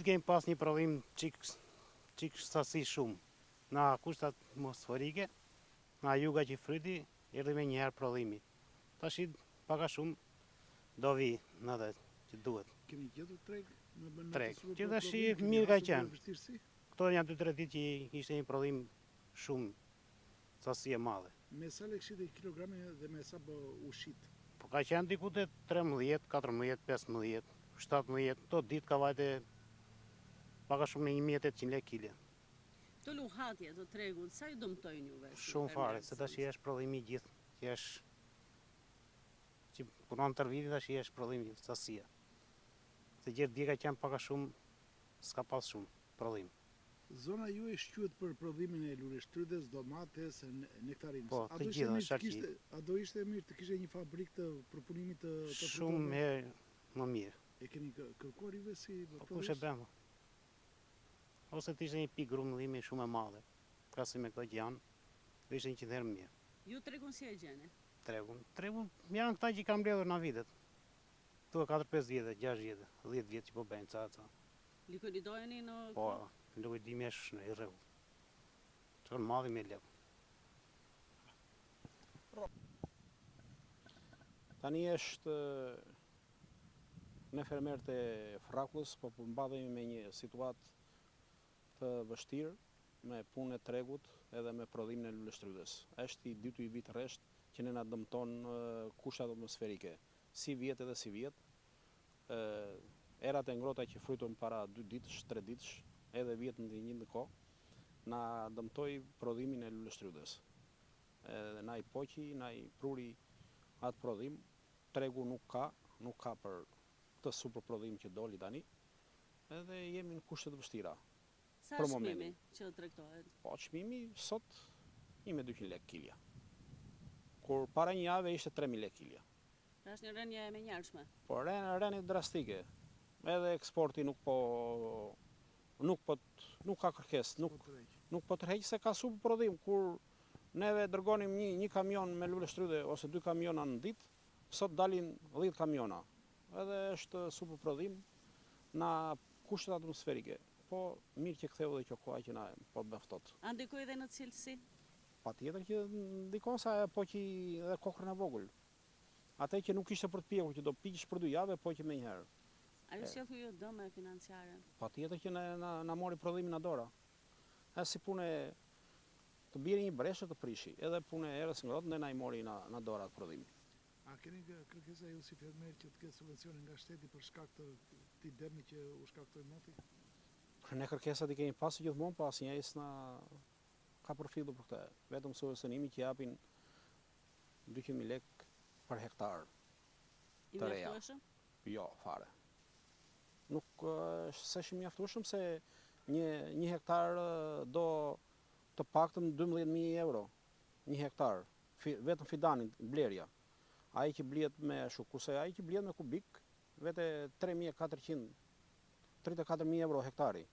vitit kemi pas një prodhim çik sasi shumë. Na kushtat atmosferike, na juga që fryti, erdhi me njëherë prodhimi. Tash paka shumë do vi në atë që duhet. Keni gjetur treg? Treg. Që tash mirë ka qenë. Këto janë 2-3 ditë që ishte një prodhim shumë sasi e madhe. Me sa lekshit e kilogrami dhe me sa bë ushit? Po ka qenë diku te 13, 14, 15, 17, këto ditë ka vajte paka shumë në 1800 lekë kilja. Të luhatje të tregut, sa ju dëmtojnë juve? Shumë fare, se tash është prodhimi gjithë, që punon tër viti tash është prodhimi sasia. Se gjithë dje ka qenë paka shumë, s'ka pas shumë prodhim. Zona ju e shquet për prodhimin e luleshtrydhes, domates, nektarinës. Po, të gjitha është arqi. A do ishte mirë të kishte një fabrikë të përpunimit të fruktave? Shumë herë më mirë. E keni kërkuar juve si po kush e bën? Ose të ishte një pikë grumëllimi shumë e madhe. Krahasim me këto që janë, do ishte 100 herë më mirë. Ju tregun si e gjeni? Tregun janë këta që kanë mbledhur në vitet. Tu 4-5 vjetë, 6 vjetë, 10 vjetë që po bëjnë ca. Likodojeni në... Po, likodimi është në i rregull. Çon madhi me lek. Tani është në fermerët e Frakullës, po përmbadhemi me një situatë të vështirë me punën e tregut edhe me prodhimin e luleshtrydhes. Është i dytë vit rresht që ne na dëmton kushtat atmosferike, si vjet edhe si vjet. Erat e ngrohta që fryton para 2 ditësh, 3 ditësh, edhe vjet në një kohë, na dëmtoi prodhimin e luleshtrydhes. Na i poqi, na i pruri atë prodhim, tregu nuk ka për këtë super prodhim që doli tani, edhe jemi në kushte të vështira. Sa është çmimi që tregtohet? Po, çmimi sot 1200 lekë kilja. Kur para një jave ishte 3000 lekë kilja. Është një rënje e menjëhershme. Po, rënje drastike. Edhe eksporti nuk ka kërkesë, nuk po tërheq se ka super prodhim. Kur neve dërgonim një kamion me luleshtrydhe ose 2 kamiona në ditë, sot dalin 10 kamiona. Edhe është super prodhim na kushtet atmosferike. Po mirë që ktheu dhe kjo koha që na po beftot. A ndikoi edhe në cilësi? Patjetër që ndikon sa po që edhe kokrën e vogël. Atë që nuk ishte për të pjekur, që do piqesh për 2 javë, po që më njëherë. A ju sjellë ju dëme financiare? Patjetër që na mori prodhimin në dora. Si punë të bjerë një breshë të prishi, edhe punë e erës ngrohtë ne na i mori në dora të prodhimi. A keni kërkesa ju si fermer që të ketë subvencione nga shteti për shkak të këtij dëmi që u shkaktoi moti? Ne kërkesat i kemi pasur gjithmonë, po asnjëri s'na ka përfillu për këtë. Vetëm subvencionimi që japin 200.000 lekë për hektar. I mjaftueshëm? Jo, fare. Nuk është mjaftueshëm se një hektar do të paktën 12.000 euro. Një hektar, vetëm fidanin, blerja. Ai që blihet me kurse ai që blihet me kubik, vete 3.400, 34.000 euro hektari.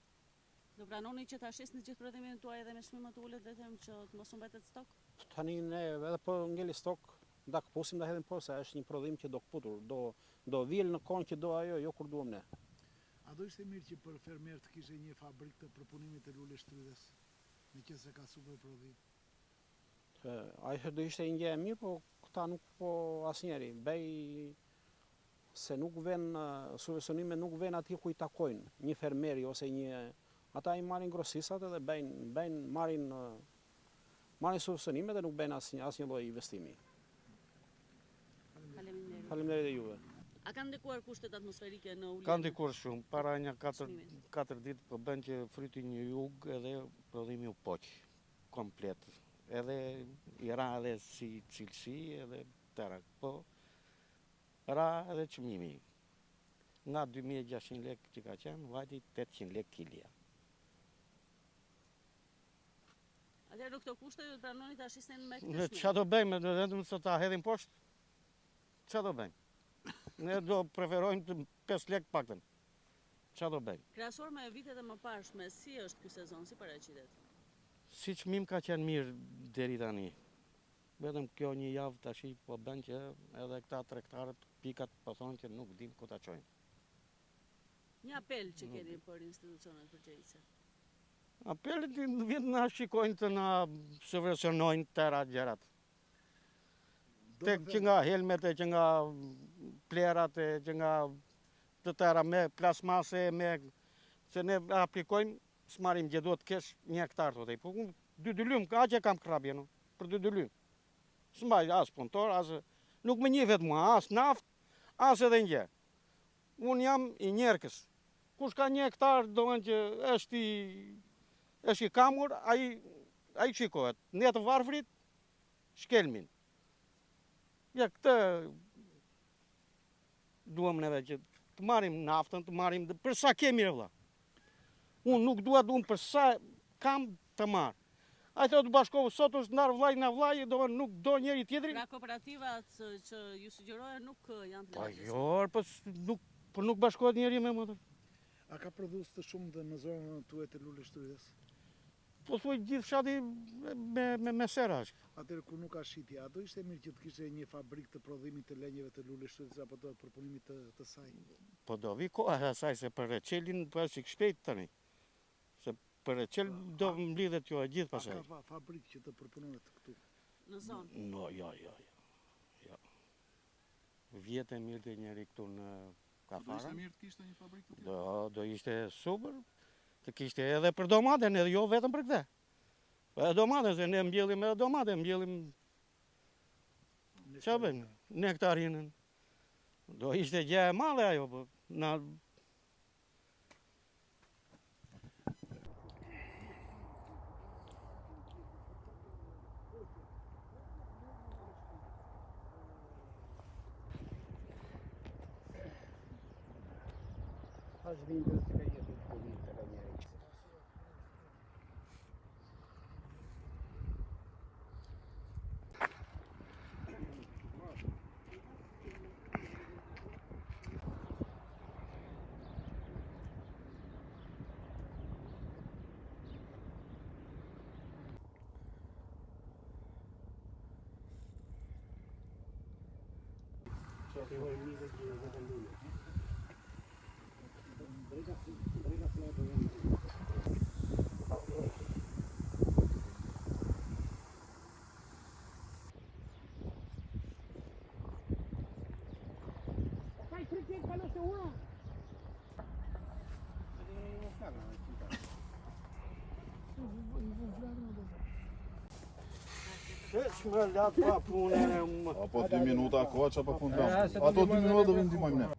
Do pranoni që ta shisni gjithë prodhimin tuaj edhe me çmime të ulët vetëm që të mos u mbetet stok? Tani ne edhe po ngeli stok, da këpusim da hedhim po, se është një prodhim që do këputur, do vjel në kohën që do ajo, jo kur duam ne. A do ishte mirë që për fermer të kishte një fabrikë të përpunimit të luleshtrydhes, në qoftë se ka super prodhim? Ajo do ishte një gjë e mirë, po këta nuk po asnjëri, se nuk vjen subvencionime, nuk vjen atje ku i takojnë një fermeri ose ata i marrin grosisat edhe marrin subvencionime dhe nuk bëjnë asnjë lloj investimi. Faleminderit juve. A kanë ndikuar kushtet atmosferike në ulje? Kanë ndikuar shumë. Para një 4 ditë po bën që fryti një jug edhe prodhimi u poq komplet. Edhe i ra edhe si cilësi edhe tëra. Po ra edhe çmimi. Nga 2.600 lekë që ka qenë, vajti 800 lekë kilja. Atëherë në këto kushte ju pranoni ta shisnin me këtë çmim? Çfarë do bëjmë, vetëm se ta hedhim poshtë? Çfarë do bëjmë? Ne do preferojmë 5 lekë paktën. Çfarë do bëjmë? Krahasuar me vitet e mëparshme, si është ky sezon, si paraqitet? Si çmim ka qenë mirë deri tani. Vetëm kjo një javë tash po bën që edhe këta tregtarët pikat po thonë që nuk dim ku ta çojnë. Një apel që keni për institucionet përgjegjëse. Apelit vjen na shikojnë të na subvencionojnë tëra gjërat. Që nga helmete, që nga plerat, që nga të tëra me plasmase, se ne aplikojmë, s'marim gjë duhet të kesh 1 hektar thotë. Po 2 lym, aq e kam krabje no, për 2 lym. S'mbaj as punëtor, as nuk më njeh vetëm mua, as naft, as edhe një gjë. Unë jam i njerëkës. Kush ka 1 hektar, domethënë që është i kamur, ai shikohet. Ne të varfrit shkelmin. Ja këtë duam neve që të marrim naftën, të marrim për sa kemi vëlla. Unë nuk dua për sa kam të marr. Ai thotë bashkohu sot është ndar vllai na vllai, domethënë nuk do njëri tjetrin. Pra kooperativat që ju sugjerohen nuk janë të Po lehtësisht. jo, po nuk bashkohet njëri me motor. A ka prodhues të shumë dhe në zonën tuaj të Lule Shtrydhes? Po thuaj gjithë fshati me sera. Atëherë ku nuk ka shitje, a do ishte mirë që të kishte një fabrikë të prodhimit të lenjeve të Lule Shtrydhes apo të përpunimit të saj? Po do vi koha e asaj se për reçelin po është i shpejt tani. Se për reçel do mblidhet jo e gjithë A pasaj. ka fabrikë që të përpunohet këtu? Në zonë. No, jo. Vjetë e mirë të njeri këtu në Kafara. Mirë të kishte një fabrikë të tillë. Do ishte super, të kishte edhe për domaten, edhe jo vetëm për këtë. Edhe domaten, se ne mbjellim edhe domaten, mbjellim qa bëjmë, nektarinën. Do ishte gjë e madhe ajo, po na Tash vinë të ka jetë të vinë të njëri. Më latë pa punën e më. Apo 2 minuta kohë që apo fundam. Ato 2 minuta do vim ndihmojmë ne.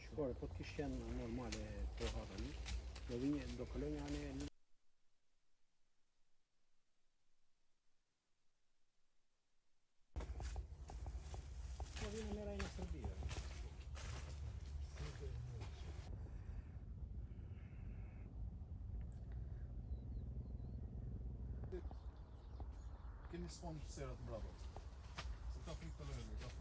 Shkore, po të kishë qenë normale koha tani, do kalojnë anë po vinë mera në Serbia. Keni sfond serat bravo. Se ta frikë të lërë,